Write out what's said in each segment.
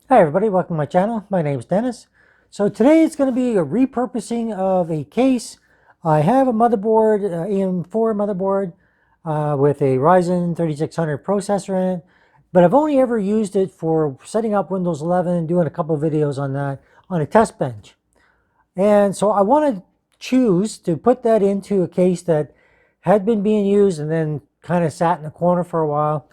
Hi everybody, welcome to my channel. My name is Dennis. So today it's going to be a repurposing of a case. I have a motherboard, AM4 motherboard with a Ryzen 3600 processor in it, but I've only ever used it for setting up Windows 11 and doing a couple of videos on that on a test bench. And so I want to choose to put that into a case that had been being used and then kind of sat in a corner for a while.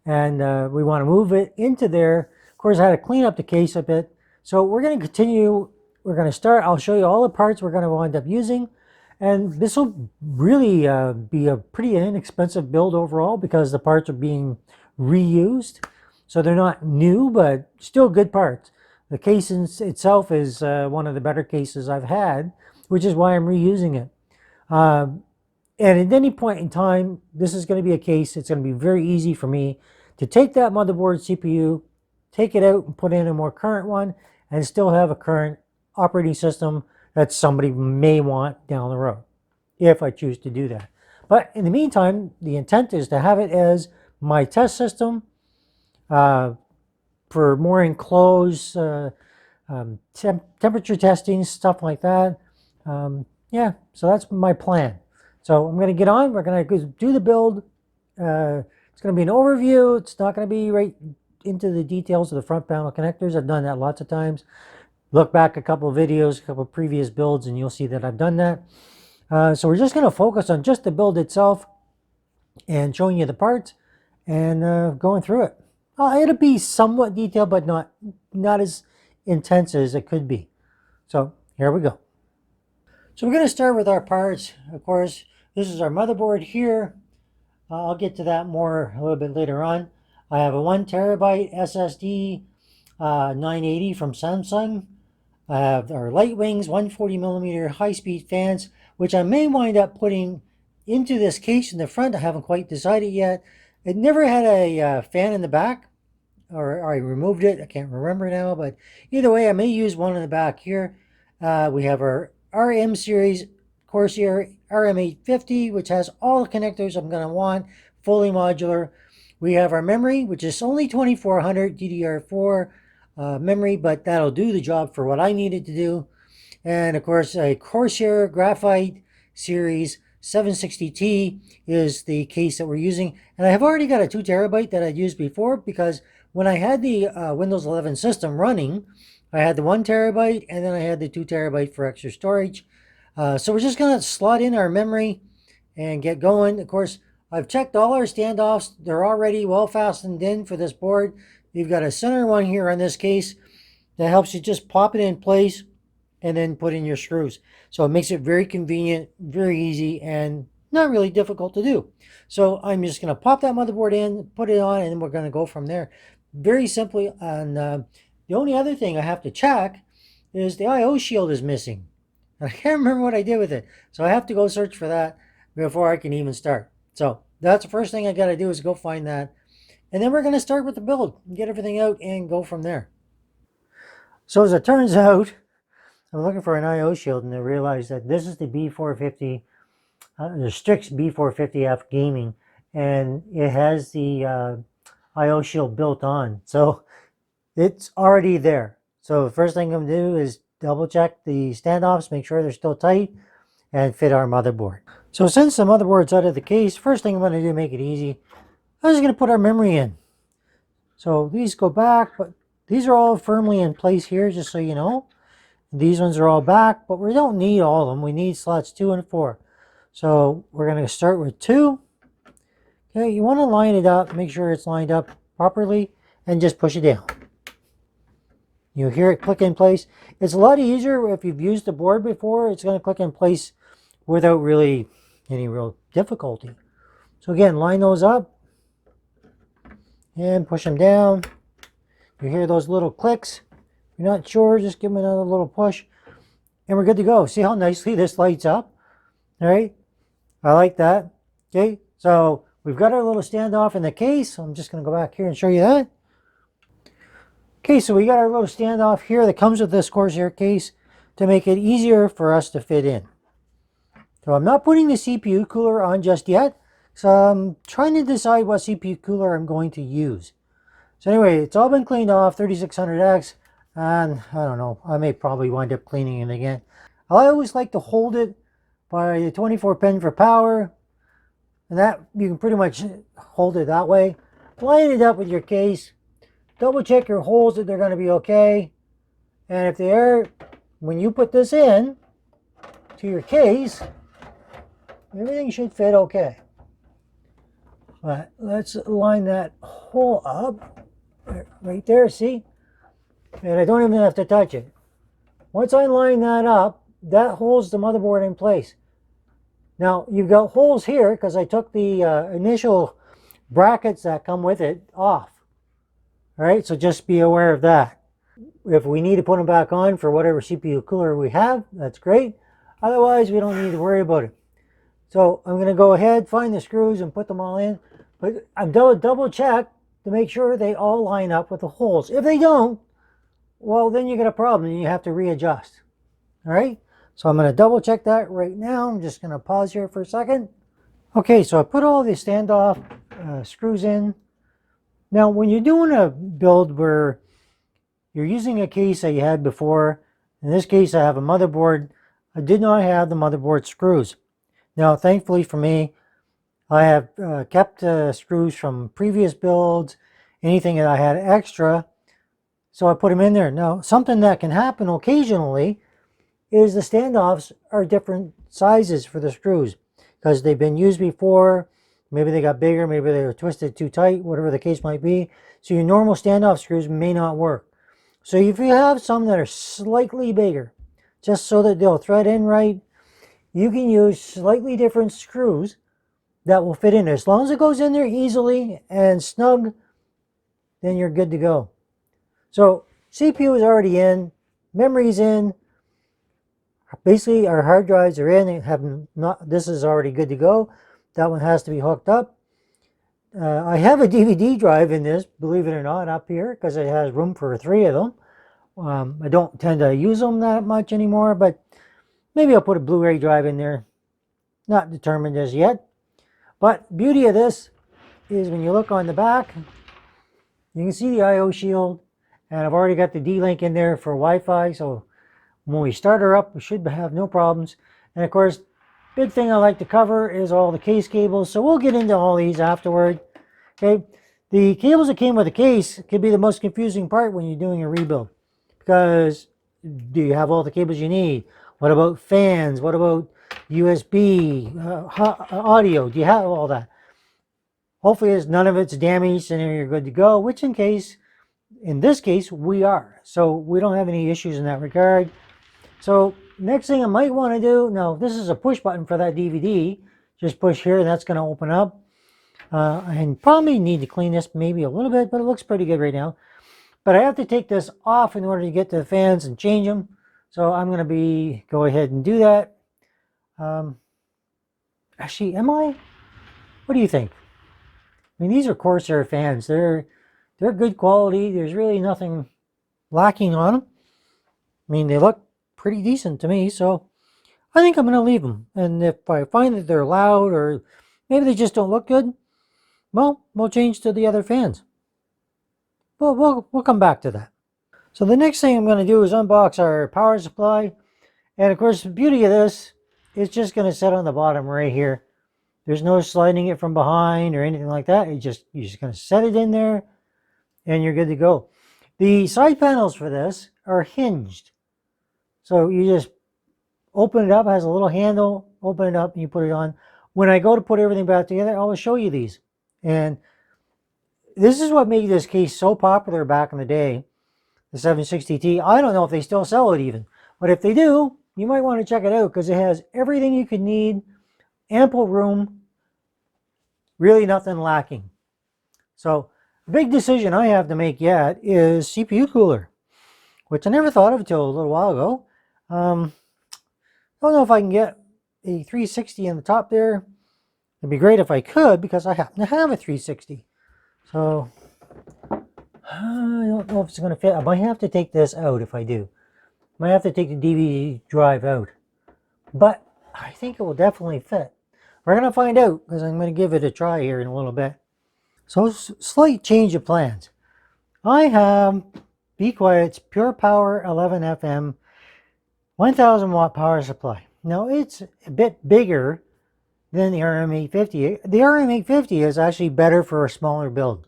And we want to move it into there. Of course, I had to clean up the case a bit. So we're going to continue. We're going to start. I'll show you all the parts we're going to wind up using. And this will really be a pretty inexpensive build overall because the parts are being reused. So they're not new, but still good parts. The case itself is one of the better cases I've had, which is why I'm reusing it. And at any point in time, this is going to be a case, it's going to be very easy for me to take that motherboard CPU, take it out and put in a more current one, and still have a current operating system that somebody may want down the road, if I choose to do that. But in the meantime, the intent is to have it as my test system for more enclosed temperature testing, stuff like that. Yeah, so that's my plan. So I'm going to get on. We're going to do the build. It's going to be an overview. It's not going to be right into the details of the front panel connectors. I've done that lots of times. Look back a couple of videos, a couple of previous builds, and you'll see that I've done that. So we're just going to focus on just the build itself and showing you the parts and going through it. It'll be somewhat detailed, but not as intense as it could be. So here we go. So we're going to start with our parts. Of course, this is our motherboard here. I'll get to that more a little bit later on. I have a 1 terabyte SSD 980 from Samsung. I have our Lightwings 140 millimeter high-speed fans, which I may wind up putting into this case in the front. I haven't quite decided yet. It never had a fan in the back, or I removed it. I can't remember now, but either way, I may use one in the back here. We have our RM series Corsair RM850, which has all the connectors I'm going to want, fully modular. We have our memory, which is only 2400 DDR4 memory, but that'll do the job for what I needed to do. And of course, a Corsair Graphite Series 760T is the case that we're using. And I have already got a 2 terabyte that I'd used before because when I had the Windows 11 system running, I had the 1 terabyte and then I had the 2 terabyte for extra storage. So we're just going to slot in our memory and get going. Of course, I've checked all our standoffs. They're already well fastened in for this board. You've got a center one here on this case that helps you just pop it in place and then put in your screws. So it makes it very convenient, very easy, and not really difficult to do. So I'm just going to pop that motherboard in, put it on, and then we're going to go from there. Very simply. And the only other thing I have to check is the I/O shield is missing. I can't remember what I did with it. So I have to go search for that before I can even start. So that's the first thing I got to do is go find that. And then we're going to start with the build, get everything out, and go from there. So as it turns out, I'm looking for an I/O shield, and I realized that this is the B450, the Strix B450F Gaming, and it has the I/O shield built on. So it's already there. So the first thing I'm going to do is double check the standoffs, make sure they're still tight, and fit our motherboard. So since the motherboard's out of the case, first thing I'm going to do to make it easy, I'm just going to put our memory in. So these go back, but these are all firmly in place here, just so you know. These ones are all back, but we don't need all of them. We need slots 2 and 4. So we're going to start with 2. Okay, you want to line it up, make sure it's lined up properly, and just push it down. You'll hear it click in place. It's a lot easier if you've used the board before. It's going to click in place without really any real difficulty. So again, line those up and push them down. You hear those little clicks. If you're not sure, just give them another little push and we're good to go. See how nicely this lights up? All right, I like that. Okay, so we've got our little standoff in the case. I'm just going to go back here and show you that. Okay, so we got our little standoff here that comes with this Corsair case to make it easier for us to fit in. So I'm not putting the CPU cooler on just yet. So I'm trying to decide what CPU cooler I'm going to use. So anyway, it's all been cleaned off, 3600X, and I don't know, I may probably wind up cleaning it again. I always like to hold it by the 24 pin for power, and that you can pretty much hold it that way. Line it up with your case, double check your holes that they're going to be okay, and if they are, when you put this in to your case, everything should fit okay. But let's line that hole up right there, see? And I don't even have to touch it. Once I line that up, that holds the motherboard in place. Now, you've got holes here because I took the initial brackets that come with it off. All right, so just be aware of that. If we need to put them back on for whatever CPU cooler we have, that's great. Otherwise, we don't need to worry about it. So I'm going to go ahead, find the screws, and put them all in. But I'm double check to make sure they all line up with the holes. If they don't, well, then you get a problem and you have to readjust. All right, so I'm going to double check that right now. I'm just going to pause here for a second. Okay, so I put all the standoff screws in. Now, when you're doing a build where you're using a case that you had before, in this case I have a motherboard, I did not have the motherboard screws. Now, thankfully for me, I have kept screws from previous builds, anything that I had extra, so I put them in there. Now, something that can happen occasionally is the standoffs are different sizes for the screws because they've been used before. Maybe they got bigger, maybe they were twisted too tight, whatever the case might be. So your normal standoff screws may not work. So if you have some that are slightly bigger, just so that they'll thread in right, you can use slightly different screws that will fit in there. As long as it goes in there easily and snug, then you're good to go. So CPU is already in, memory's in, basically our hard drives are in. This is already good to go. That one has to be hooked up. I have a DVD drive in this, believe it or not, up here because it has room for 3 of them. I don't tend to use them that much anymore, but maybe I'll put a Blu-ray drive in there. Not determined as yet. But beauty of this is when you look on the back, you can see the I/O shield, and I've already got the D-Link in there for Wi-Fi, so when we start her up, we should have no problems. And of course, big thing I like to cover is all the case cables, so we'll get into all these afterward. Okay, the cables that came with the case could be the most confusing part when you're doing a rebuild, because do you have all the cables you need? What about fans? What about USB, audio? Do you have all that? Hopefully none of it's damaged and you're good to go, which in this case, we are. So we don't have any issues in that regard. So next thing I might want to do, now this is a push button for that DVD. Just push here and that's going to open up. And probably need to clean this maybe a little bit, but it looks pretty good right now. But I have to take this off in order to get to the fans and change them. So I'm going to go ahead and do that. Actually, am I? What do you think? I mean, these are Corsair fans. They're good quality. There's really nothing lacking on them. I mean, they look pretty decent to me, so I think I'm going to leave them. And if I find that they're loud or maybe they just don't look good, well, we'll change to the other fans. We'll come back to that. So the next thing I'm going to do is unbox our power supply. And of course, the beauty of this is just going to sit on the bottom right here. There's no sliding it from behind or anything like that. You're just going to set it in there and you're good to go. The side panels for this are hinged. So you just open it up, it has a little handle, open it up and you put it on. When I go to put everything back together, I will show you these. And this is what made this case so popular back in the day, the 760T. I don't know if they still sell it even, but if they do, you might want to check it out because it has everything you could need, ample room, really nothing lacking. So the big decision I have to make yet is CPU cooler, which I never thought of until a little while ago. I don't know if I can get a 360 in the top there. It'd be great if I could because I happen to have a 360. So I don't know if it's going to fit. I might have to take this out if I do. I might have to take the DVD drive out. But I think it will definitely fit. We're going to find out because I'm going to give it a try here in a little bit. So slight change of plans. I have Be Quiet's Pure Power 11 FM 1000 watt power supply. Now it's a bit bigger than the RM850. The RM850 is actually better for a smaller build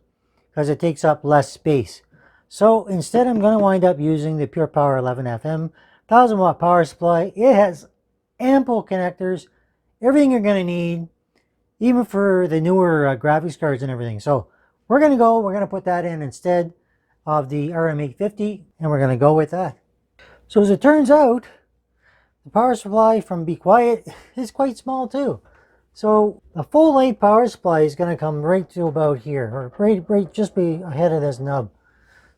because it takes up less space. So instead I'm going to wind up using the Pure Power 11 FM 1000 watt power supply. It has ample connectors, everything you're going to need, even for the newer graphics cards and everything. So we're going to put that in instead of the RM850, and we're going to go with that. So as it turns out, the power supply from Be Quiet is quite small too. So the full length power supply is going to come right to about here, or right just be ahead of this nub.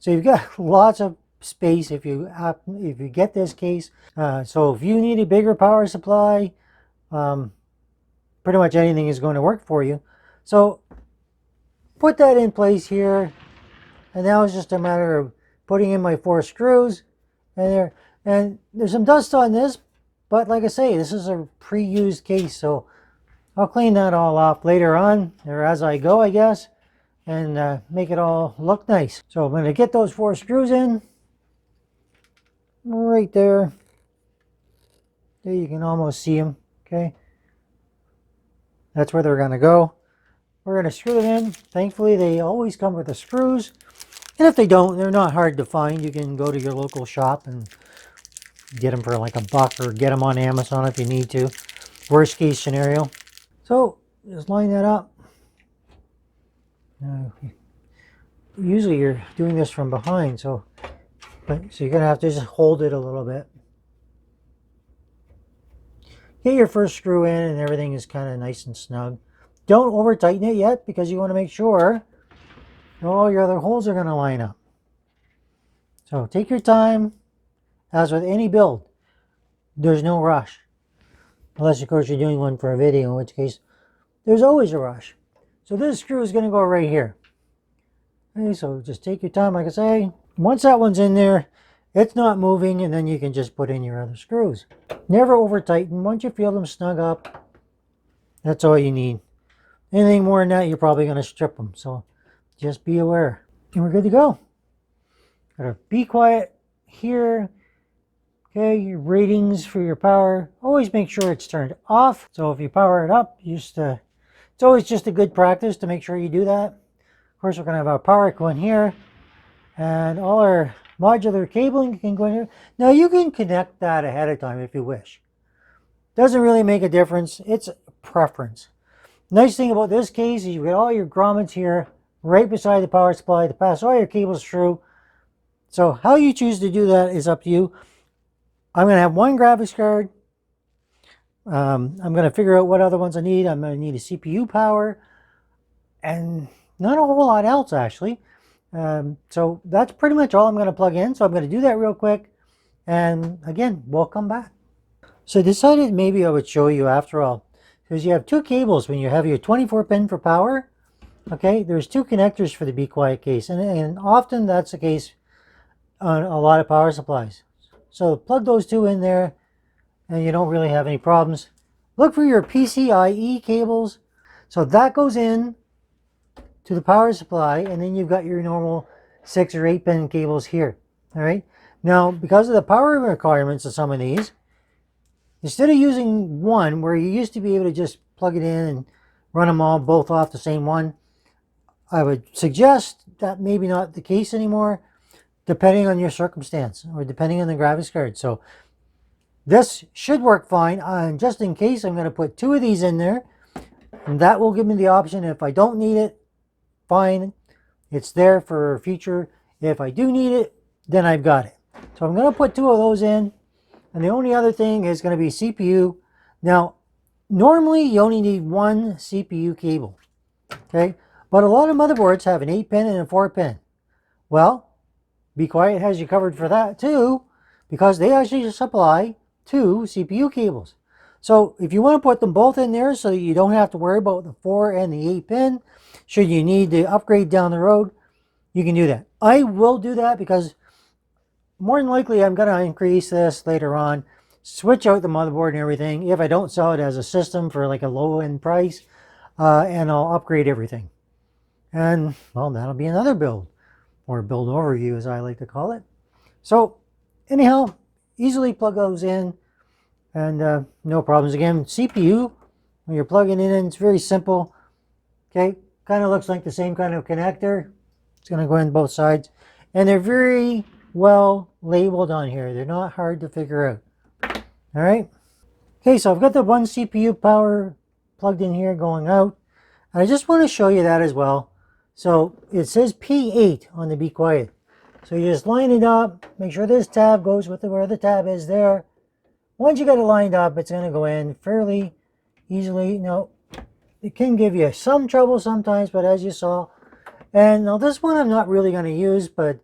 So you've got lots of space if you get this case. So if you need a bigger power supply, pretty much anything is going to work for you. So put that in place here, and now it's just a matter of putting in my 4 screws. And there's some dust on this, but like I say, this is a pre-used case, so I'll clean that all off later on, or as I go, I guess, and make it all look nice. So I'm going to get those 4 screws in right there. There you can almost see them, okay? That's where they're going to go. We're going to screw them in. Thankfully, they always come with the screws. And if they don't, they're not hard to find. You can go to your local shop and get them for like $1 or get them on Amazon if you need to. Worst case scenario. So just line that up. Usually you're doing this from behind, so you're going to have to just hold it a little bit. Get your first screw in and everything is kind of nice and snug. Don't over tighten it yet because you want to make sure all your other holes are going to line up. So take your time. As with any build, there's no rush. Unless, of course, you're doing one for a video, in which case there's always a rush. So this screw is going to go right here. Okay, so just take your time, like I say. Once that one's in there, it's not moving, and then you can just put in your other screws. Never over tighten. Once you feel them snug up, that's all you need. Anything more than that, you're probably going to strip them. So just be aware. And we're good to go. Gotta Be Quiet here. Okay, your ratings for your power. Always make sure it's turned off. So if you power it up, it's always just a good practice to make sure you do that. Of course, we're going to have our power going here. And all our modular cabling can go in here. Now you can connect that ahead of time if you wish. Doesn't really make a difference. It's a preference. Nice thing about this case is you've got all your grommets here right beside the power supply to pass all your cables through. So how you choose to do that is up to you. I'm going to have one graphics card. I'm going to figure out what other ones I need. I'm going to need a CPU power and not a whole lot else actually. So that's pretty much all I'm going to plug in. So I'm going to do that real quick. And again, we'll come back. So I decided maybe I would show you after all. Because you have 2 cables when you have your 24 pin for power. Okay, there's 2 connectors for the Be Quiet case. And often that's the case on a lot of power supplies. So plug those 2 in there and you don't really have any problems. Look for your PCIe cables. So that goes in to the power supply, and then you've got your normal 6 or 8 pin cables here. All right. Now, because of the power requirements of some of these, instead of using one where you used to be able to just plug it in and run them all both off the same one, I would suggest that maybe not the case anymore, depending on your circumstance or depending on the graphics card. So this should work fine. And just in case, I'm going to put 2 of these in there, and that will give me the option. If I don't need it, fine, it's there for future. If I do need it, then I've got it. So I'm going to put 2 of those in, and the only other thing is going to be CPU. Now, normally you only need 1 CPU cable, okay? But a lot of motherboards have an 8 pin and a 4 pin. Well, Be Quiet has you covered for that too, because they actually supply 2 CPU cables. So if you want to put them both in there so that you don't have to worry about the 4 and the 8 pin, should you need to upgrade down the road, you can do that. I will do that because more than likely I'm going to increase this later on, switch out the motherboard and everything if I don't sell it as a system for like a low-end price, and I'll upgrade everything. And, well, that'll be another build. or build overview as I like to call it. So anyhow, easily plug those in and no problems. Again, CPU, when you're plugging it in, it's very simple. Okay, kind of looks like the same kind of connector. It's going to go in both sides. And they're very well labeled on here. They're not hard to figure out. All right. Okay, so I've got the one CPU power plugged in here going out. And I just want to show you that as well. So it says P8 on the Be Quiet. So you just line it up, make sure this tab goes with where the tab is there. Once you got it lined up, it's going to go in fairly easily. Now, it can give you some trouble sometimes, but as you saw. And now this one I'm not really going to use, but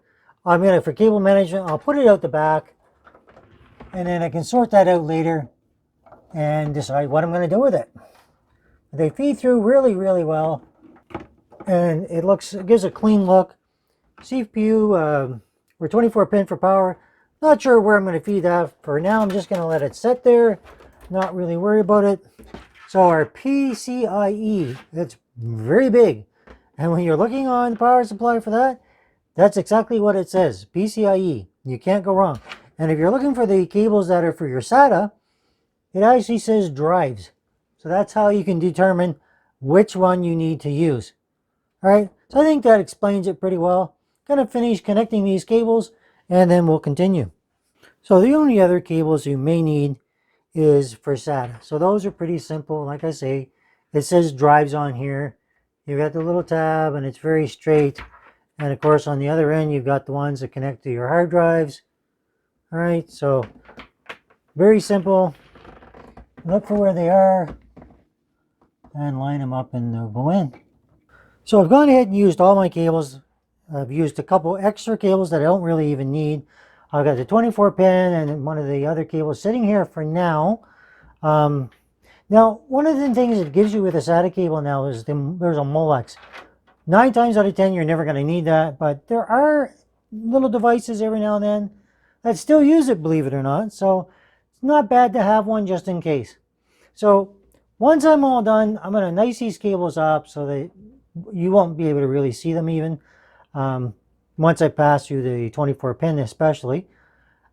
I'm going to, for cable management, I'll put it out the back. And then I can sort that out later and decide what I'm going to do with it. They feed through really, really well. And it gives a clean look. CPU, we're 24 pin for power. Not sure where I'm going to feed that. For now, I'm just going to let it sit there. Not really worry about it. So our PCIe, it's very big. And when you're looking on the power supply for that, that's exactly what it says, PCIe. You can't go wrong. And if you're looking for the cables that are for your SATA, it actually says drives. So that's how you can determine which one you need to use. All right, so I think that explains it pretty well. Gonna finish connecting these cables and then we'll continue. So the only other cables you may need is for SATA. So those are pretty simple. Like I say, it says drives on here. You've got the little tab and it's very straight. And of course on the other end, you've got the ones that connect to your hard drives. All right, so very simple. Look for where they are and line them up and they'll go in. So I've gone ahead and used all my cables. I've used a couple extra cables that I don't really even need. I've got the 24 pin and one of the other cables sitting here for now. Now, one of the things it gives you with a SATA cable now is there's a Molex. 9 times out of 10, you're never going to need that, but there are little devices every now and then that still use it, believe it or not. So it's not bad to have one just in case. So once I'm all done, I'm going to nice these cables up so that you won't be able to really see them even. Once I pass through the 24 pin especially.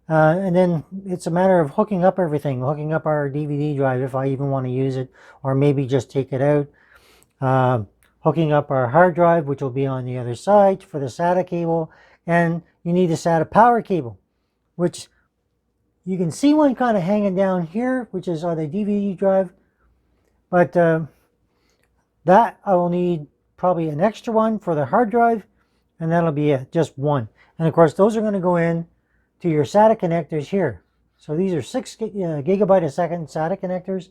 And then it's a matter of hooking up everything, hooking up our DVD drive if I even want to use it, or maybe just take it out. Hooking up our hard drive, which will be on the other side for the SATA cable. And you need a SATA Power Cable, which you can see one kind of hanging down here, which is on the DVD drive. But that I will need probably an extra one for the hard drive, and that'll be it, just one. And of course, those are going to go in to your SATA connectors here. So these are 6 gigabyte a second SATA connectors,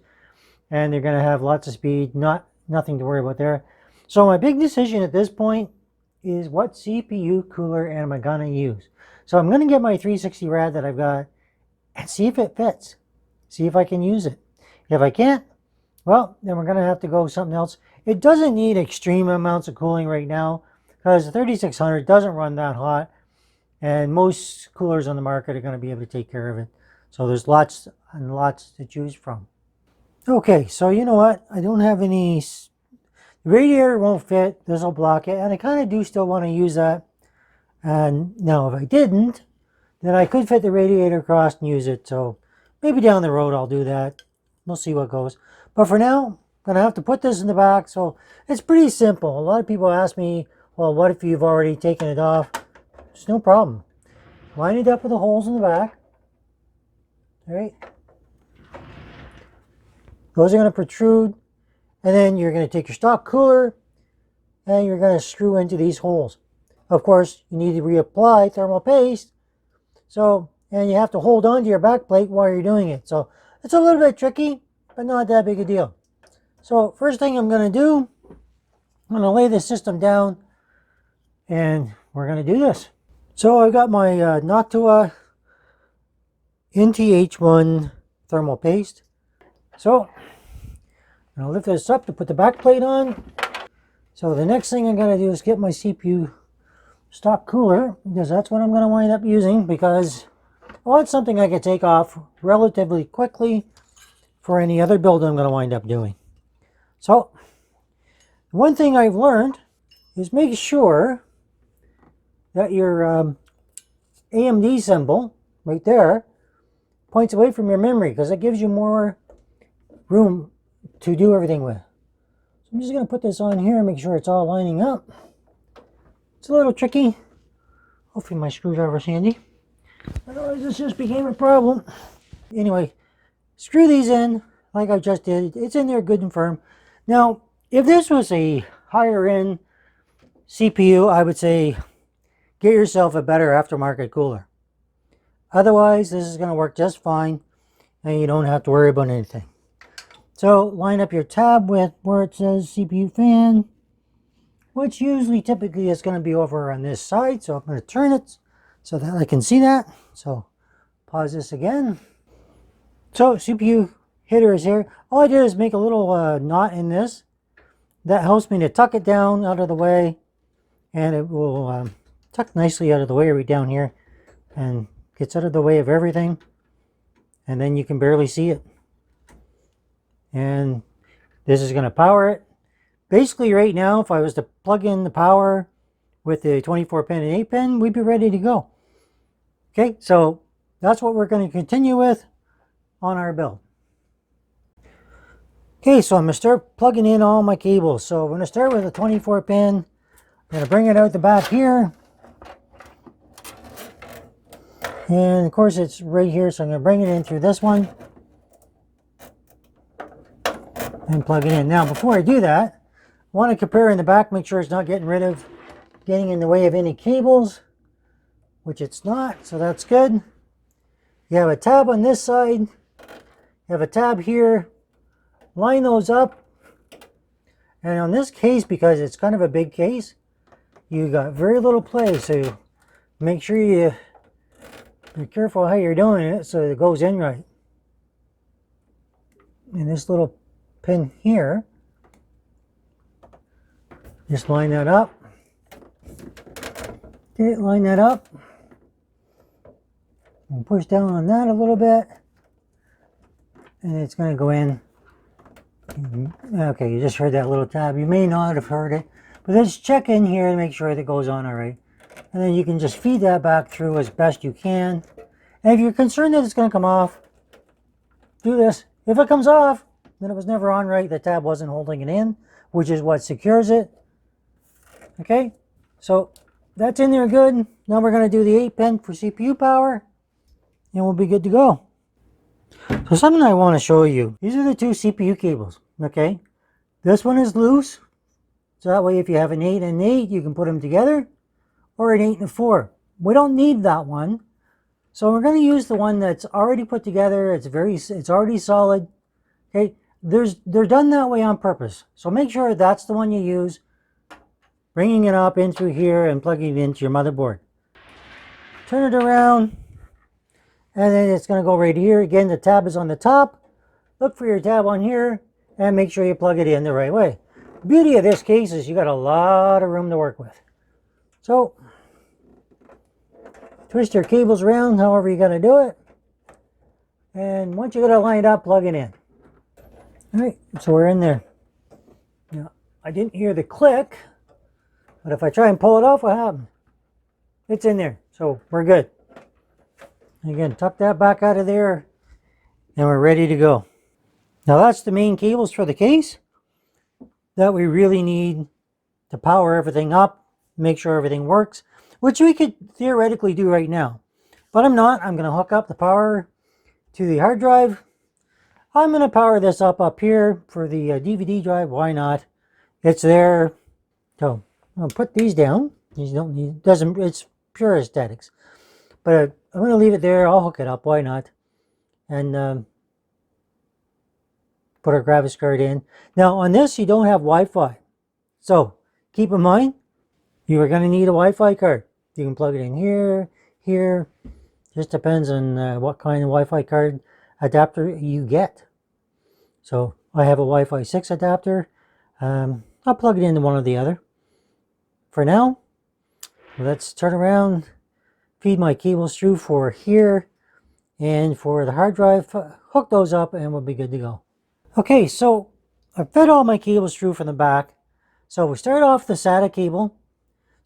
and they're going to have lots of speed, nothing to worry about there. So my big decision at this point is what CPU cooler am I going to use. So I'm going to get my 360 rad that I've got and see if it fits. See if I can use it. If I can't, well, then we're going to have to go something else. It doesn't need extreme amounts of cooling right now because the 3600 doesn't run that hot, and most coolers on the market are going to be able to take care of it. So there's lots and lots to choose from. Okay, so you know what? I don't have any... The radiator won't fit. This will block it, and I kind of do still want to use that. And now if I didn't, then I could fit the radiator across and use it. So maybe down the road I'll do that. We'll see what goes. But for now, I'm going to have to put this in the back. So it's pretty simple. A lot of people ask me, well, what if you've already taken it off? It's no problem. Line it up with the holes in the back. All right. Those are going to protrude. And then you're going to take your stock cooler and you're going to screw into these holes. Of course, you need to reapply thermal paste. So, and you have to hold on to your back plate while you're doing it. So it's a little bit tricky, but not that big a deal. So first thing I'm going to do, I'm going to lay the system down and we're going to do this. So I've got my Noctua NTH1 thermal paste. So I'll lift this up to put the back plate on. So the next thing I'm going to do is get my CPU stock cooler, because that's what I'm going to wind up using, because I want something I can take off relatively quickly for any other build I'm going to wind up doing. So one thing I've learned is make sure that your AMD symbol right there points away from your memory, because it gives you more room to do everything with. So I'm just going to put this on here and make sure it's all lining up. It's a little tricky. Hopefully my screwdriver's handy. Otherwise this just became a problem. Anyway, screw these in like I just did. It's in there good and firm. Now, if this was a higher end CPU, I would say get yourself a better aftermarket cooler. Otherwise, this is going to work just fine and you don't have to worry about anything. So line up your tab with where it says CPU fan, which usually typically is going to be over on this side. So I'm going to turn it so that I can see that. So pause this again. So CPU header is here. All I did is make a little knot in this. That helps me to tuck it down out of the way, and it will tuck nicely out of the way right down here and gets out of the way of everything, and then you can barely see it. And this is going to power it. Basically right now, if I was to plug in the power with the 24 pin and 8 pin, we'd be ready to go. Okay, so that's what we're going to continue with on our build. Okay, so I'm going to start plugging in all my cables. So we're going to start with a 24 pin. I'm going to bring it out the back here. And of course it's right here, so I'm going to bring it in through this one and plug it in. Now before I do that, I want to compare in the back, make sure it's not getting in the way of any cables, which it's not, so that's good. You have a tab on this side, you have a tab here. Line those up, and on this case, because it's kind of a big case, you got very little play, so make sure you be careful how you're doing it so it goes in right. And this little pin here, just line that up. Okay, line that up and push down on that a little bit, and it's going to go in. Okay, you just heard that little tab. You may not have heard it, but let's check in here to make sure that it goes on all right. And then you can just feed that back through as best you can. And if you're concerned that it's going to come off, do this. If it comes off, then it was never on right. The tab wasn't holding it in, which is what secures it. Okay, so that's in there good. Now we're going to do the 8 pin for CPU power, and we'll be good to go. So something I want to show you. These are the two CPU cables, okay? This one is loose, so that way if you have an 8 and an 8, you can put them together, or an 8 and a 4. We don't need that one, so we're going to use the one that's already put together. It's already solid, okay? They're done that way on purpose, so make sure that's the one you use, bringing it up in through here and plugging it into your motherboard. Turn it around. And then it's going to go right here. Again, the tab is on the top. Look for your tab on here and make sure you plug it in the right way. The beauty of this case is you got a lot of room to work with. So, twist your cables around however you're going to do it. And once you got it lined up, plug it in. All right, so we're in there. Now, I didn't hear the click, but if I try and pull it off, what happened? It's in there, so we're good. Again, tuck that back out of there, and we're ready to go. Now that's the main cables for the case that we really need to power everything up, make sure everything works, which we could theoretically do right now. But I'm not. I'm going to hook up the power to the hard drive. I'm going to power this up here for the DVD drive. Why not? It's there. So I'll put these down. These don't need, it's pure aesthetics. But I'm going to leave it there. I'll hook it up. Why not? And put our graphics card in. Now on this, you don't have Wi-Fi. So keep in mind, you are going to need a Wi-Fi card. You can plug it in here, here. Just depends on what kind of Wi-Fi card adapter you get. So I have a Wi-Fi 6 adapter. I'll plug it into one or the other. For now, let's turn around, feed my cables through for here and for the hard drive, hook those up and we'll be good to go. Okay, so I fed all my cables through from the back. So we start off the SATA cable.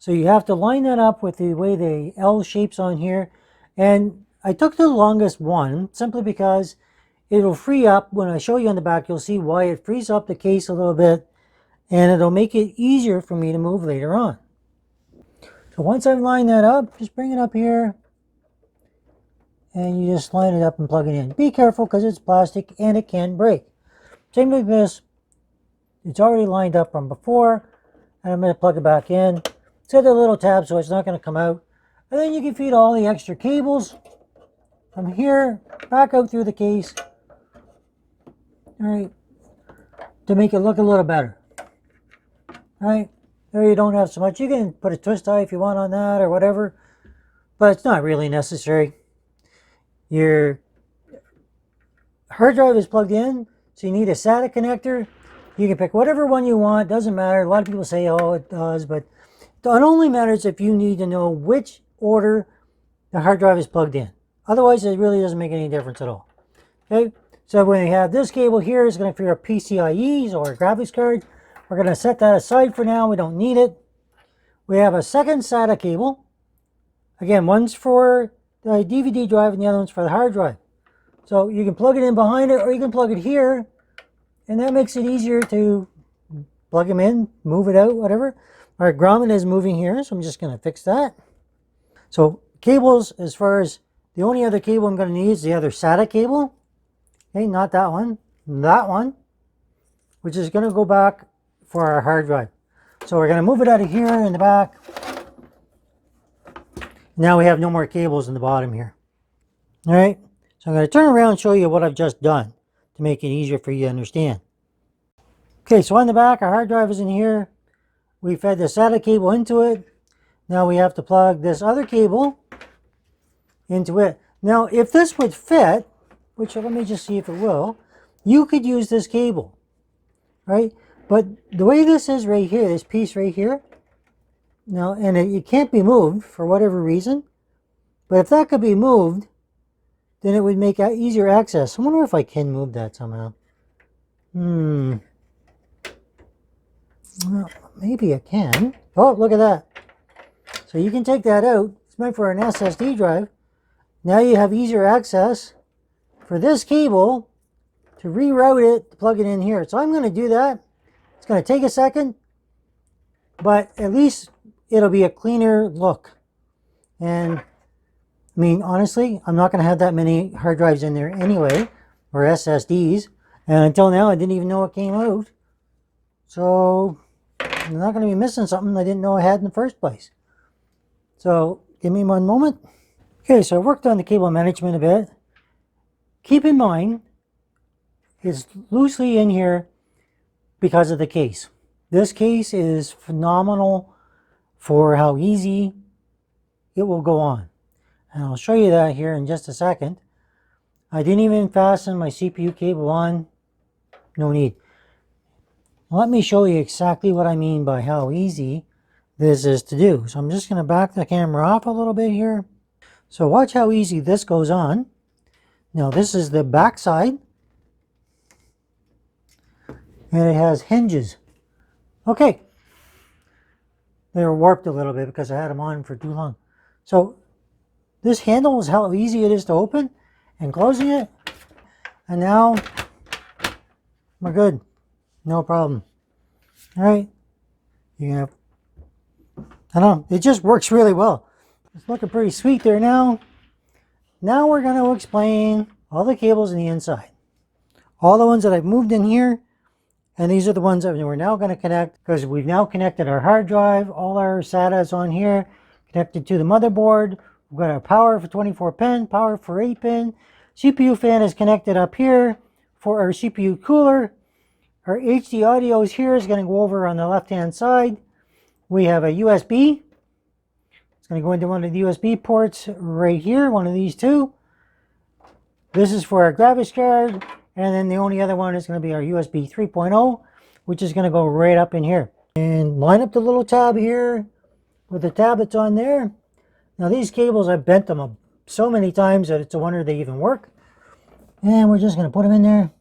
So you have to line that up with the way the L shape's on here. And I took the longest one simply because it'll free up. When I show you on the back, you'll see why it frees up the case a little bit, and it'll make it easier for me to move later on. So once I've lined that up, just bring it up here, and you just line it up and plug it in. Be careful because it's plastic and it can break. Same with this. It's already lined up from before, and I'm going to plug it back in. Set the little tab so it's not going to come out. And then you can feed all the extra cables from here back out through the case. All right, to make it look a little better. All right, there you don't have so much. You can put a twist tie if you want on that or whatever, but it's not really necessary. Your hard drive is plugged in, so you need a SATA connector. You can pick whatever one you want, doesn't matter. A lot of people say, oh, it does, but it only matters if you need to know which order the hard drive is plugged in. Otherwise, it really doesn't make any difference at all. Okay, so when you have this cable here, it's going to for PCIe or a graphics card. We're going to set that aside for now. We don't need it. We have a second SATA cable. Again, one's for the DVD drive and the other one's for the hard drive. So you can plug it in behind it, or you can plug it here, and that makes it easier to plug them in, move it out, whatever. All right, grommet is moving here, so I'm just going to fix that. So cables, as far as the only other cable I'm going to need is the other SATA cable. Okay, not that one, which is going to go back for our hard drive. So we're going to move it out of here in the back. Now we have no more cables in the bottom here. All right, so I'm going to turn around and show you what I've just done to make it easier for you to understand. Okay, so on the back, our hard drive is in here. We fed the SATA cable into it. Now we have to plug this other cable into it. Now, if this would fit, which let me just see if it will, you could use this cable, right? But the way this is right here, this piece right here, now, and it can't be moved for whatever reason, but if that could be moved, then it would make easier access. I wonder if I can move that somehow. Well, maybe I can. Oh, look at that. So you can take that out. It's meant for an SSD drive. Now you have easier access for this cable to reroute it, to plug it in here. So I'm going to do that. It's going to take a second, but at least it'll be a cleaner look. And I mean, honestly, I'm not going to have that many hard drives in there anyway, or SSDs. And until now, I didn't even know it came out. So I'm not going to be missing something I didn't know I had in the first place. So give me one moment. Okay, so I worked on the cable management a bit. Keep in mind, it's loosely in here because of the case. This case is phenomenal for how easy it will go on. And I'll show you that here in just a second. I didn't even fasten my CPU cable on. No need. Let me show you exactly what I mean by how easy this is to do. So I'm just going to back the camera off a little bit here. So watch how easy this goes on. Now this is the back side. And it has hinges. Okay. They were warped a little bit because I had them on for too long. So this handle is how easy it is to open and closing it. And now we're good. No problem. All right. You have, I don't know, it just works really well. It's looking pretty sweet there now. Now we're going to explain all the cables in the inside. All the ones that I've moved in here. And these are the ones that we're now going to connect, because we've now connected our hard drive. All our SATAs on here connected to the motherboard. We've got our power for 24 pin, power for 8 pin. CPU fan is connected up here for our CPU cooler. Our HD audio is here. Is going to go over on the left hand side. We have a USB. It's going to go into one of the USB ports right here, one of these two. This is for our graphics card. And then the only other one is going to be our USB 3.0, which is going to go right up in here. And line up the little tab here with the tab that's on there. Now these cables, I've bent them up so many times that it's a wonder they even work. And we're just going to put them in there.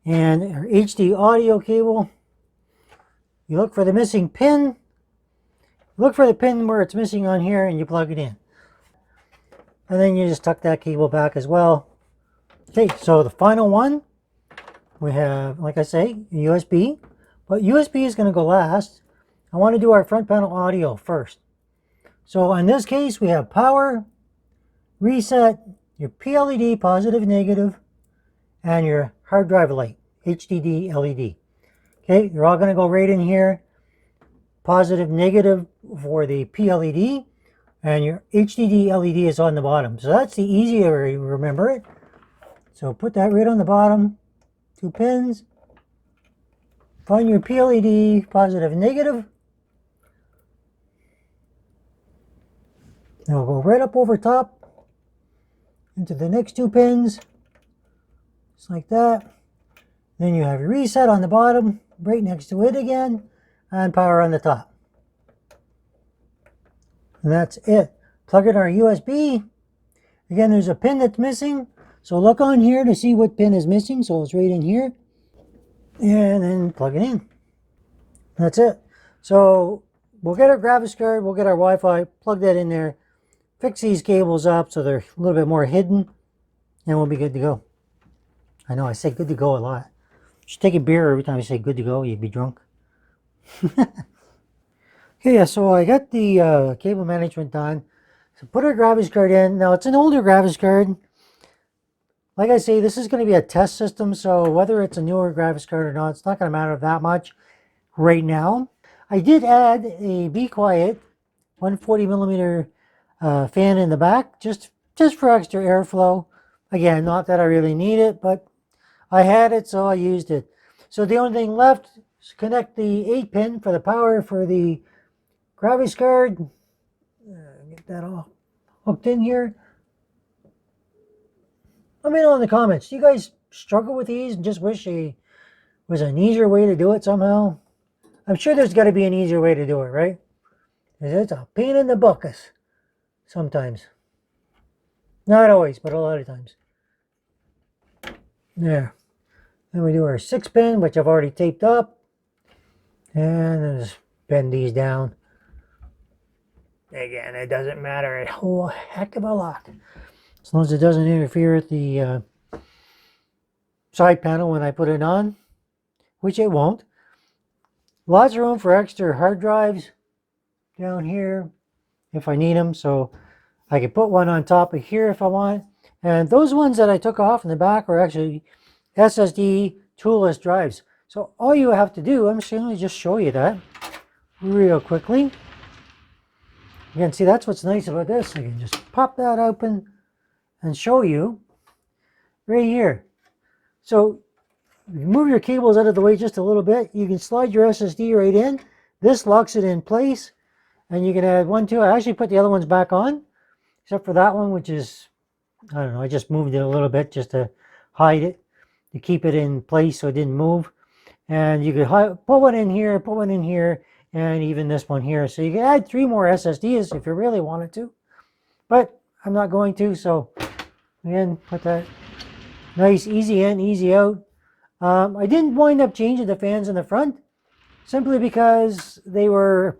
And our HD audio cable. You look for the missing pin. look for the pin where it's missing on here and you plug it in. And then you just tuck that cable back as well. Okay, so the final one, we have, like I say, USB. But USB is going to go last. I want to do our front panel audio first. So in this case, we have power, reset, your PLED, positive, negative, and your hard drive light, HDD LED. Okay, they're all going to go right in here. Positive, negative for the PLED, and your HDD LED is on the bottom. So that's the easier way to remember it. So put that right on the bottom, 2 pins. Find your PLED, positive and negative. Now we'll go right up over top into the next 2 pins, just like that. Then you have your reset on the bottom, right next to it again, and power on the top. And that's it. Plug in our USB. Again, there's a pin that's missing. So look on here to see what pin is missing. So it's right in here. And then plug it in. That's it. So we'll get our graphics card, we'll get our Wi-Fi, plug that in there, fix these cables up so they're a little bit more hidden, and we'll be good to go. I know I say good to go a lot. You should take a beer every time you say good to go, you'd be drunk. Okay, yeah, so I got the cable management done. So put our graphics card in. Now it's an older graphics card. Like I say, this is going to be a test system, so whether it's a newer graphics card or not, it's not going to matter that much right now. I did add a Be Quiet 140 millimeter fan in the back, just for extra airflow. Again, not that I really need it, but I had it, so I used it. So the only thing left is connect the 8-pin for the power for the graphics card. Get that all hooked in here. Let me know in the comments. Do you guys struggle with these and just wish there was an easier way to do it somehow? I'm sure there's got to be an easier way to do it, right? It's a pain in the buckus sometimes. Not always, but a lot of times. There. Then we do our 6-pin, which I've already taped up. And then just bend these down. Again, it doesn't matter a whole heck of a lot. As long as it doesn't interfere with the side panel when I put it on, which it won't. Lots of room for extra hard drives down here if I need them. So I can put one on top of here if I want. And those ones that I took off in the back are actually SSD toolless drives. So all you have to do, I'm just going to just show you that real quickly. Again, see, that's what's nice about this. I can just pop that open and show you right here. So you move your cables out of the way just a little bit. You can slide your SSD right in. This locks it in place, and you can add 1, 2. I actually put the other ones back on, except for that one, which is, I don't know, I just moved it a little bit just to hide it, to keep it in place so it didn't move. And you could put one in here, put one in here, and even this one here. So you can add 3 more SSDs if you really wanted to, but I'm not going to. So again, put that nice easy in, easy out. I didn't wind up changing the fans in the front simply because they were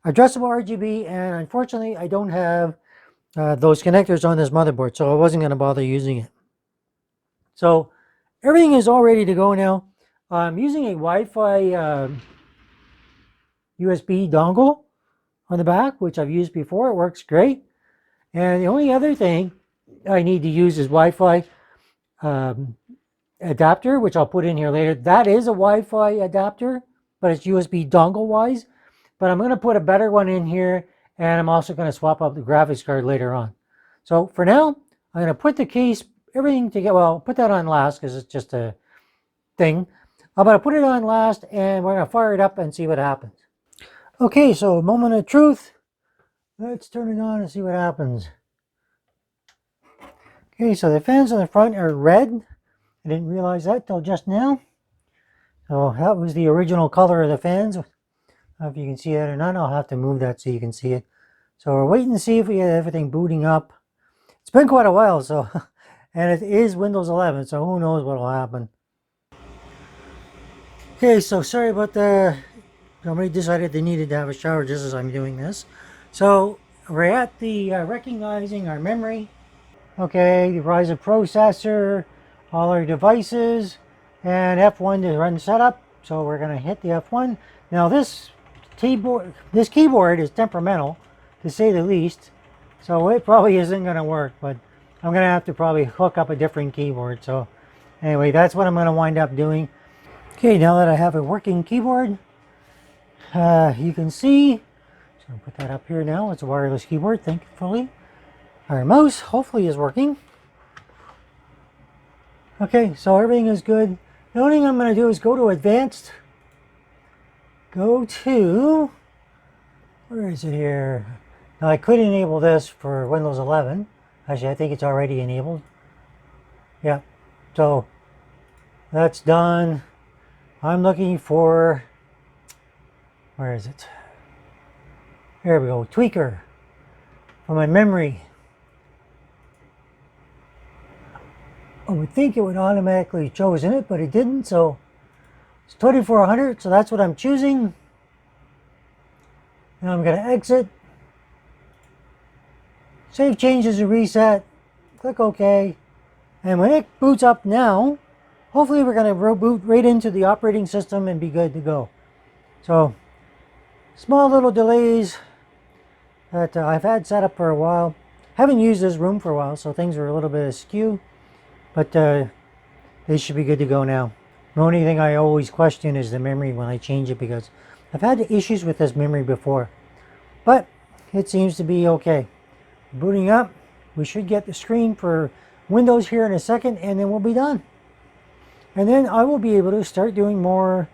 addressable RGB, and unfortunately I don't have those connectors on this motherboard, so I wasn't going to bother using it. So everything is all ready to go now. I'm using a Wi-Fi USB dongle on the back, which I've used before. It works great. And the only other thing I need to use is Wi-Fi adapter, which I'll put in here later. That is a Wi-Fi adapter, but it's USB dongle wise. But I'm going to put a better one in here, and I'm also going to swap up the graphics card later on. So for now, I'm going to put the case, everything together. Well, put that on last because it's just a thing. I'm going to put it on last, and we're going to fire it up and see what happens. Okay, so moment of truth. Let's turn it on and see what happens. Okay, so the fans on the front are red. I didn't realize that till just now. So that was the original color of the fans. I don't know if you can see that or not. I'll have to move that so you can see it. So we're waiting to see if we get everything booting up. It's been quite a while, so and it is Windows 11, so who knows what will happen. Okay, so sorry about the Somebody decided they needed to have a shower just as I'm doing this. So we're at the recognizing our memory. Okay, the Ryzen processor, all our devices, and F1 to run setup. So we're going to hit the F1. Now this keyboard is temperamental, to say the least. So it probably isn't going to work, but I'm going to have to probably hook up a different keyboard. So anyway, that's what I'm going to wind up doing. Okay, now that I have a working keyboard, you can see, so I'll put that up here now. It's a wireless keyboard, thankfully. Our mouse hopefully is working. Okay, so everything is good. The only thing I'm going to do is go to advanced. Go to, where is it here? Now I could enable this for Windows 11. Actually, I think it's already enabled. Yeah, so that's done. I'm looking for, where is it? There we go, tweaker for my memory. I would think it would automatically chosen it, but it didn't, so it's 2400, so that's what I'm choosing. Now I'm going to exit. Save changes and reset. Click OK. And when it boots up now, hopefully we're going to reboot right into the operating system and be good to go. So, small little delays that I've had set up for a while. Haven't used this room for a while, so things are a little bit askew. But they should be good to go now. The only thing I always question is the memory when I change it, because I've had issues with this memory before. But it seems to be okay. Booting up, we should get the screen for Windows here in a second, and then we'll be done. And then I will be able to start doing more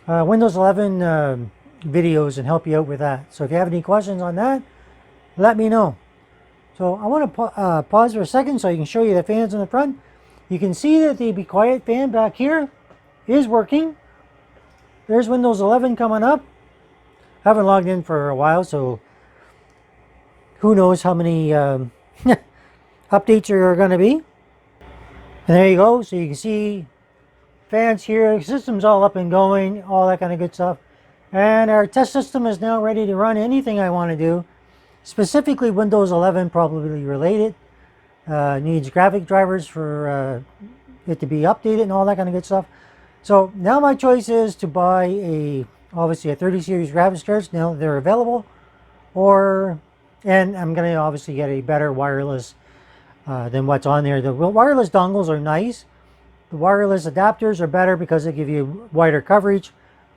Windows 11 videos and help you out with that. So if you have any questions on that, let me know. So I want to pause for a second so I can show you the fans in the front. You can see that the Be Quiet fan back here is working. There's Windows 11 coming up. Haven't logged in for a while, so who knows how many updates are going to be. And there you go. So you can see fans here. System's all up and going, all that kind of good stuff. And our test system is now ready to run anything I want to do. Specifically Windows 11 probably related. Needs graphic drivers for it to be updated and all that kind of good stuff. So now my choice is to buy obviously a 30 series graphics cards. Now they're available, and I'm going to obviously get a better wireless than what's on there. The wireless dongles are nice. The wireless adapters are better because they give you wider coverage,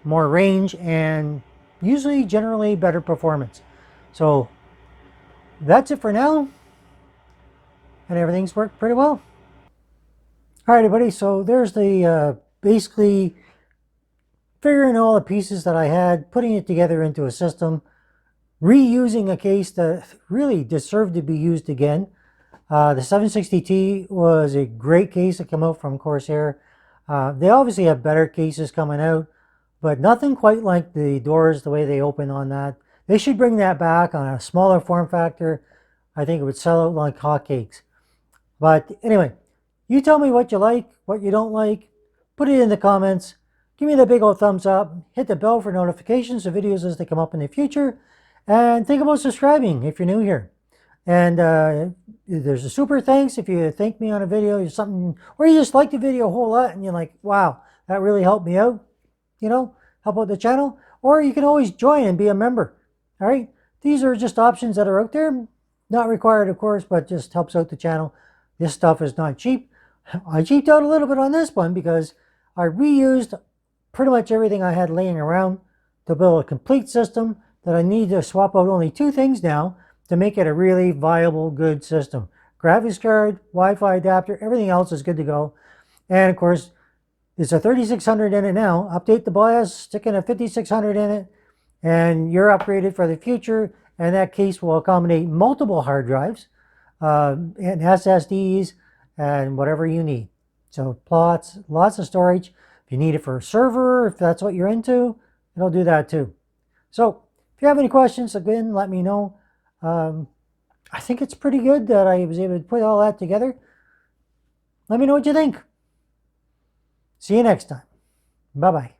more range, and usually generally better performance. So that's it for now. And everything's worked pretty well. All right, everybody, so there's the basically figuring all the pieces that I had, putting it together into a system, reusing a case that really deserved to be used again. The 760T was a great case that came out from Corsair. They obviously have better cases coming out, but nothing quite like the doors, the way they open on that. They should bring that back on a smaller form factor. I think it would sell out like hotcakes. But anyway, you tell me what you like, what you don't like. Put it in the comments. Give me the big old thumbs up. Hit the bell for notifications of videos as they come up in the future. And think about subscribing if you're new here. And there's a super thanks if you thank me on a video or something, or you just like the video a whole lot and you're like, wow, that really helped me out. You know, help out the channel. Or you can always join and be a member. All right. These are just options that are out there. Not required, of course, but just helps out the channel. This stuff is not cheap. I cheaped out a little bit on this one because I reused pretty much everything I had laying around to build a complete system that I need to swap out only two things now to make it a really viable, good system. Graphics card, Wi-Fi adapter, everything else is good to go. And of course, it's a 3600 in it now. Update the BIOS, stick in a 5600 in it, and you're upgraded for the future. And that case will accommodate multiple hard drives and SSDs and whatever you need. So lots of storage. If you need it for a server, if that's what you're into, it'll do that too. So if you have any questions, again, let me know. I think it's pretty good that I was able to put all that together. Let me know what you think. See you next time. Bye-bye.